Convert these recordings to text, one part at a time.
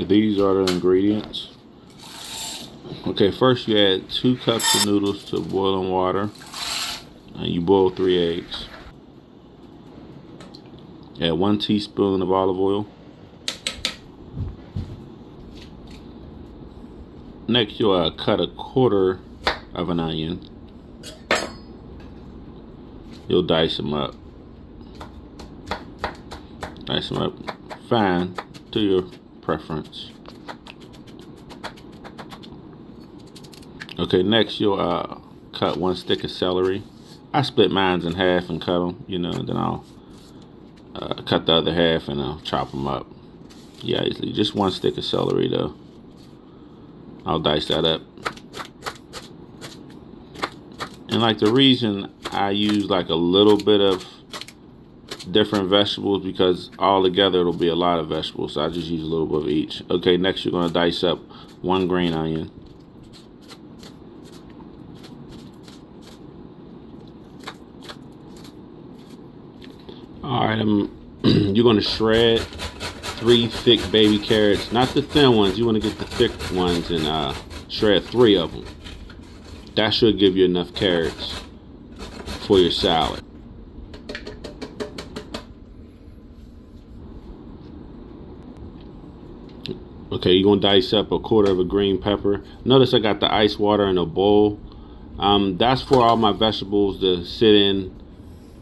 These are the ingredients. Okay, first you add 2 cups of noodles to boiling water, and you boil 3 eggs. Add 1 teaspoon of olive oil. Next, you'll cut 1/4 of an onion. You'll dice them up. Dice them up fine to your preference. Okay, next you'll cut 1 stick of celery. I split mine in half and cut them, and then I'll cut the other half and I'll chop them up. Yeah, easily. Just 1 stick of celery though. I'll dice that up. And like the reason I use like a little bit of different vegetables, because all together it'll be a lot of vegetables, so I just use a little bit of each. Okay, next you're gonna dice up 1 green onion. All right, you're gonna shred 3 thick baby carrots, not the thin ones. You want to get the thick ones and shred 3 of them. That should give you enough carrots for your salad. Okay, you're gonna dice up 1/4 of a green pepper. Notice I got the ice water in a bowl. That's for all my vegetables to sit in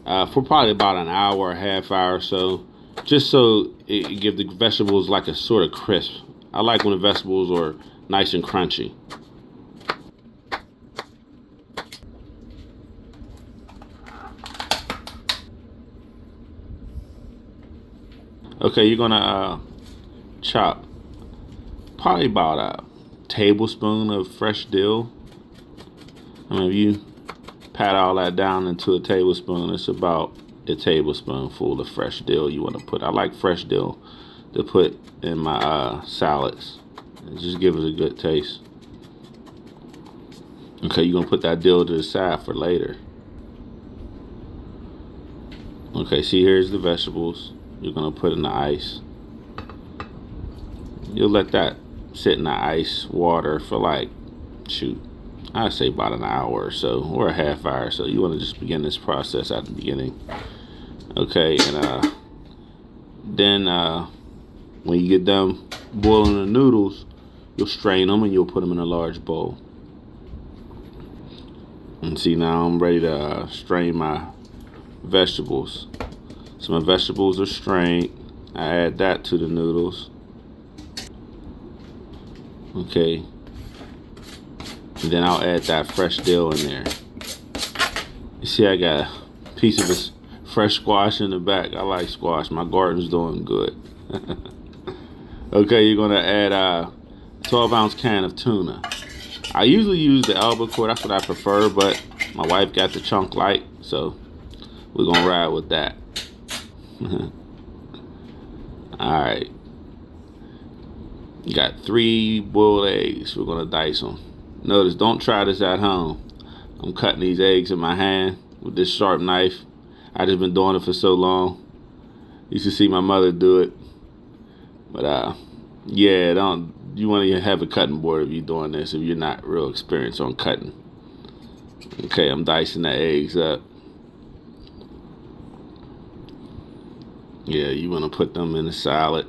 for probably about an hour, a half hour or so, just so it gives the vegetables like a sort of crisp. I like when the vegetables are nice and crunchy. Okay, you're gonna chop probably about a tablespoon of fresh dill. I mean, if you pat all that down into a tablespoon, it's about a tablespoonful of fresh dill you want to put. I like fresh dill to put in my salads. It just gives it a good taste. Okay, you're gonna put that dill to the side for later. Okay, see, here's the vegetables you're gonna put in the ice. You'll let that sit in the ice water for like, I'd say about an hour or so, or a half hour. So you want to just begin this process at the beginning. Okay, and then when you get done boiling the noodles, you'll strain them and you'll put them in a large bowl. And see, now I'm ready to strain my vegetables. So my vegetables are strained. I add that to the noodles. Okay. And then I'll add that fresh dill in there. You see, I got a piece of this fresh squash in the back. I like squash. My garden's doing good. Okay, you're gonna add a 12-ounce can of tuna. I usually use the albacore. That's what I prefer, but my wife got the chunk light, so we're gonna ride with that. All right. You got 3 boiled eggs. We're gonna dice them. Notice, don't try this at home. I'm cutting these eggs in my hand with this sharp knife. I just been doing it for so long. You should see my mother do it. But yeah, you want to have a cutting board if you're doing this, if you're not real experienced on cutting. Okay, I'm dicing the eggs up. Yeah, you want to put them in the salad.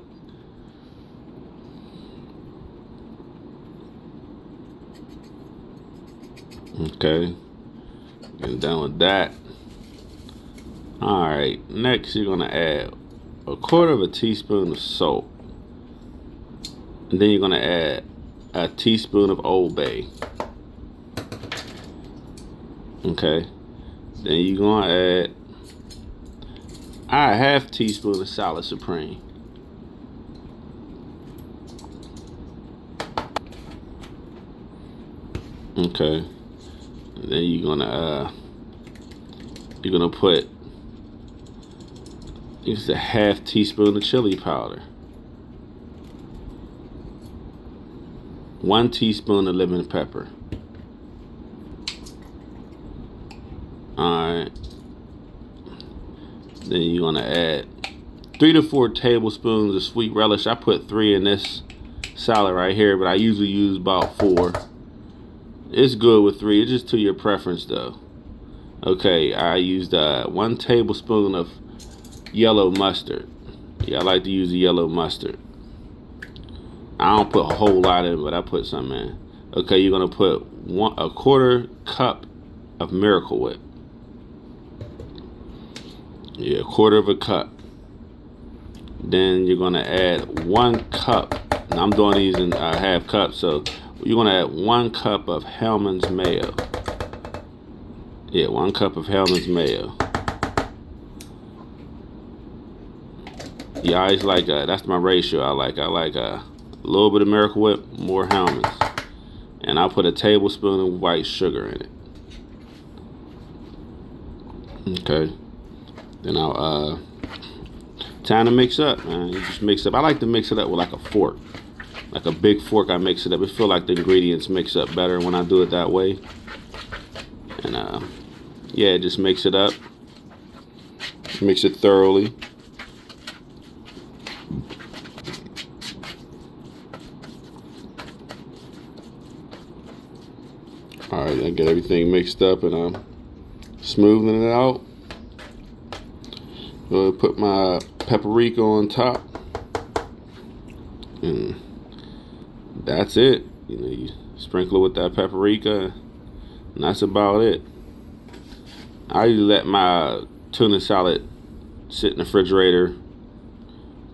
Okay, and done with that. All right, next you're gonna add 1/4 of a teaspoon of salt, and then you're gonna add a teaspoon of Old Bay. Okay, then you're gonna add a half teaspoon of Salad Supreme. Okay. And then you're gonna put just a half teaspoon of chili powder, 1 teaspoon of lemon pepper. All right. Then you're gonna add 3 to 4 tablespoons of sweet relish. I put 3 in this salad right here, but I usually use about 4. It's good with 3. It's just to your preference though. Okay, I used 1 tablespoon of yellow mustard. Yeah, I like to use the yellow mustard. I don't put a whole lot in, but I put some in. Okay, you're gonna put 1/4 cup of Miracle Whip. Yeah, 1/4 cup. Then you're gonna add 1 cup. Now I'm doing these in half cups, so you're gonna add 1 cup of Hellman's mayo. Yeah, 1 cup of Hellman's mayo. Yeah, I always like that's my ratio. I like a little bit of Miracle Whip, more Hellman's, and I'll put a tablespoon of white sugar in it. Okay. Then I'll time to mix up, man. You just mix up. I like to mix it up with like a fork, like a big fork. I mix it up. I feel like the ingredients mix up better when I do it that way. And yeah, just mix it up. Mix it thoroughly. All right, I get everything mixed up and I'm smoothing it out. Go put my paprika on top, and that's it. You know, you sprinkle it with that paprika, and that's about it. I usually let my tuna salad sit in the refrigerator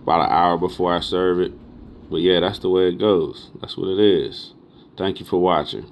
about an hour before I serve it. But yeah, that's the way it goes. That's what it is. Thank you for watching.